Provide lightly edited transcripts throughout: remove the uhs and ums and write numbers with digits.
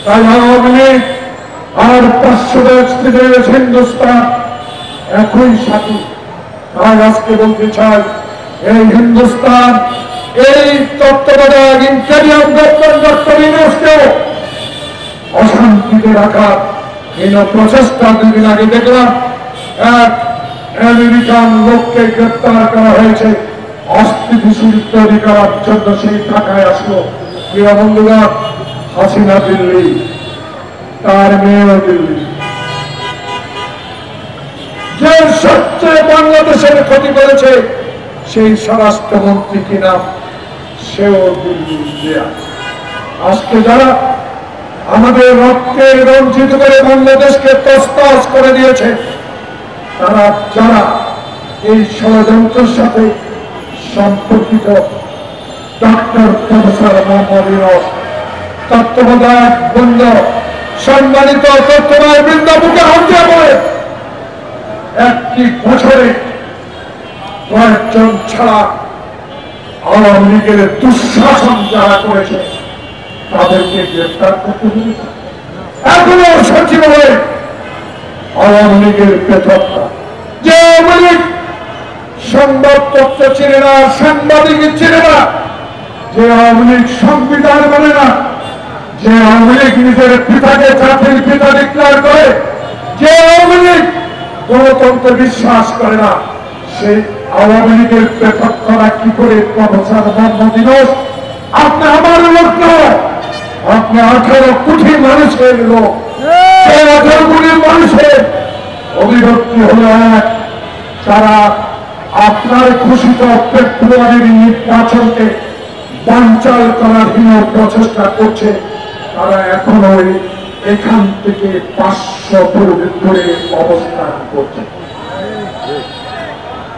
তাই আওয়ামী লীগ আর 500 দেশ থেকে হিন্দুস্তান একই সাথী। তাই আজকে বলতে চাই, এই হিন্দুস্তান এই তত্ত্বাবধায়ক ইন্টেরিয়াম গভর্নমেন্ট ডক্টর ইউনূসকেও অশান্তিতে রাখার হীন প্রচেষ্টা। 2 দিন আগে দেখলাম এক আমেরিকান লোককে গ্রেপ্তার করা হয়েছে অস্থিতিশীল তৈরি করার জন্য। সেই ঢাকায় আসলো। প্রিয় বন্ধুগণ, হাসিনা দিল্লি, তার মেয়েও দিল্লি। যে সবচেয়ে বাংলাদেশের ক্ষতি করেছে সেই স্বরাষ্ট্রমন্ত্রী কিনা, সেও দিল্লি। আজকে যারা আমাদের রক্তে রঞ্জিত করে বাংলাদেশকে তছনছ করে দিয়েছে, তারা যারা এই ষড়যন্ত্রের সাথে সম্পর্কিত, ডক্টর প্রফেসর মোহাম্মদ ইউনূস, তত্ত্বাবধায়ক বৃন্দ, সম্মানিত তত্ত্বাবধায়ক বৃন্দ বুকে হাত দিয়ে বলে, 1 বছরে কয়েকজন ছাড়া আওয়ামী লীগের দুঃশাসন যারা করেছে তাদেরকে গ্রেফতার করতে হয়েছে। এখনো সচিবালয়ে আওয়ামী লীগের পৃথকতা, যে আওয়ামী লীগ সংবাদপত্র চিনে না, সাংবাদিক চিনে না, যে আওয়ামী লীগ সংবিধান মানে না, যে আওয়ামী লীগ নিজের পিতাকে জাতির পিতা ডিক্লেয়ার করে, যে আওয়ামী লীগ গণতন্ত্রে বিশ্বাস করে না, সেই আওয়ামী লীগের পৃথকতা কি করে প্রফেসর মোহাম্মদ ইউনূস? আপনি আমার লোক নয়, আপনি 18 কোটি মানুষের লোক। 18 কোটি মানুষের অভিব্যক্তি হল এক, যারা আপনার ঘোষিত ফেব্রুয়ারির নির্বাচনকে বানচাল করার হীন প্রচেষ্টা করছে। তারা এখনো এখান থেকে 500 দূরে অবস্থান করছে।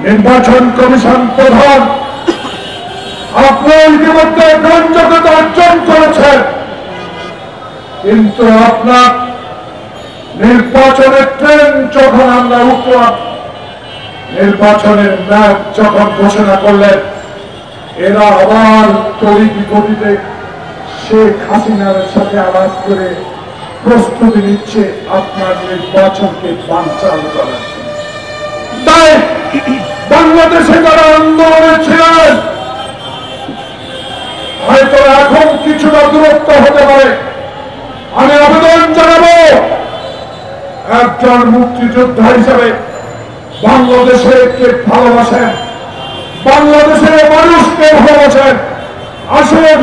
নির্বাচন কমিশন প্রধান, আপনি ইতিমধ্যে গ্রহণযোগ্যতা অর্জন করেছেন, কিন্তু আপনার নির্বাচনের ট্রেন যখন আমরা উঠলাম, নির্বাচনের ম্যাচ যখন ঘোষণা করলেন, এরা আবার তড়িৎ গতিতে শেখ হাসিনার সাথে আলাপ করে প্রস্তুতি নিচ্ছে আপনার নির্বাচনকে বানচাল করার জন্য। তাই বাংলাদেশে যারা আন্দোলনে ছিলেন, হয়তো এখন কিছুটা দূরত্ব হতে পারে। আমি আবেদন জানাবো, একজন মুক্তিযোদ্ধা হিসেবে বাংলাদেশকে ভালোবাসেন, বাংলাদেশের মানুষকে ভালোবাসেন, আসুন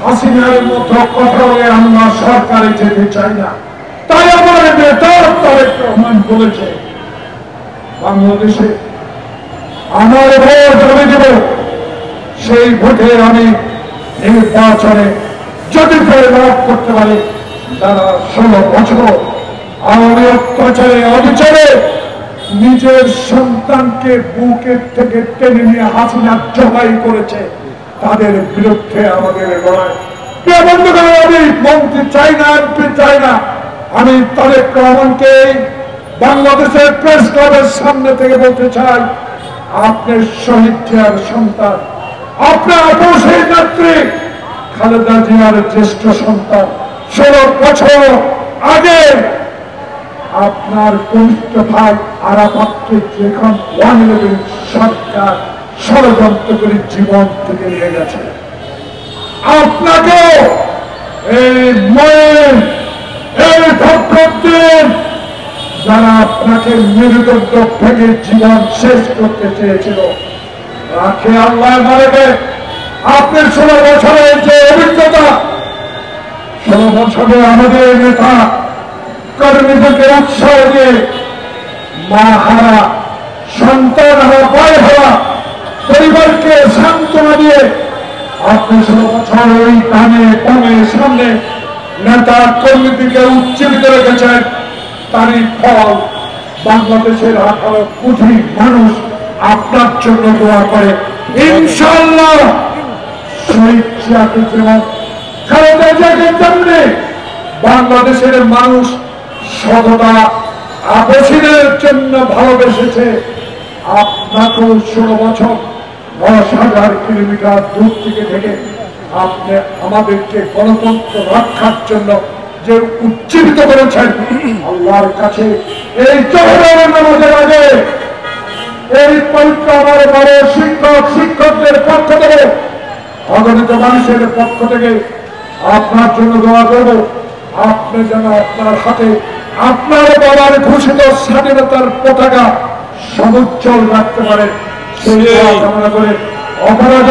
হাসিনার মতো কথা বলে আমরা সরকারে যেতে চাই না। তাই আমার নেতা তারেক রহমান বলেছে, বাংলাদেশে আমার ভোট আমি দেব, সেই ভোটে আমি নির্বাচনে যদি লাভ করতে পারি, তারা 16 বছর আওয়ামী অত্যাচারে অবিচারে নিজের সন্তানকে বুকের থেকে টেনে নিয়ে হাসিনা জবাই করেছে, তাদের বিরুদ্ধে আমাদের লড়াই। আমি মন্ত্রী চাই না, এমপি চাই না, আমি তারেক রহমানকে বাংলাদেশের প্রেস ক্লাবের সামনে থেকে বলতে চাই, আপনার শহীদ জিয়ার সন্তান, আপনার অপসী নেত্রী খালেদা জিয়ার জ্যেষ্ঠ সন্তান, 16 বছর আগে আপনার কনিষ্ঠ ভাই আরাফাতকে যখন 111 সরকার ষড়যন্ত্র করে জীবন থেকে নিয়ে গেছে, আপনাকে এই ময়ের এই ধর্মদিন যারা আপনাকে মেরুদণ্ড ভেঙে জীবন শেষ করতে চেয়েছিল, রাখে আল্লাহ মারবে। আপনার 16 বছরের যে অভিজ্ঞতা, 16 বছরে আমাদের নেতা কর্মীদেরকে উৎসাহ দিয়ে মা হারা, সন্তান হারা, ভাই হারা পরিবারকে সান্ত্বনা দিয়ে আপনি 16 বছর ওই কানে বামে সামনে নেতা কর্মীদেরকে উজ্জীবিত রেখেছেন। তারই ফল বাংলাদেশের 18 কোটি মানুষ আপনার জন্য দোয়া করে। ইনশাআল্লাহ শহীদ জিয়াকে যেমন খালেদা জিয়াকে তেমনি বাংলাদেশের মানুষ সততা আপসীদের জন্য ভালোবেসেছে। আপনাকেও 16 বছর 10,000 কিলোমিটার দূর থেকে আপনি আমাদেরকে গণতন্ত্র রক্ষার জন্য যে উজ্জীবিত করেছেন আল্লাহর কাছে এই জোহরের নামাজের আগে এই পবিত্র আমার বড় শিক্ষকদের পক্ষ থেকে অগণিত মানুষের পক্ষ থেকে আপনার জন্য দোয়া করব আপনি যেন আপনার হাতে আপনার বাবার ঘোষিত স্বাধীনতার পতাকা সমুজ্জ্বল রাখতে পারেন সেই কামনা করে অপরাধ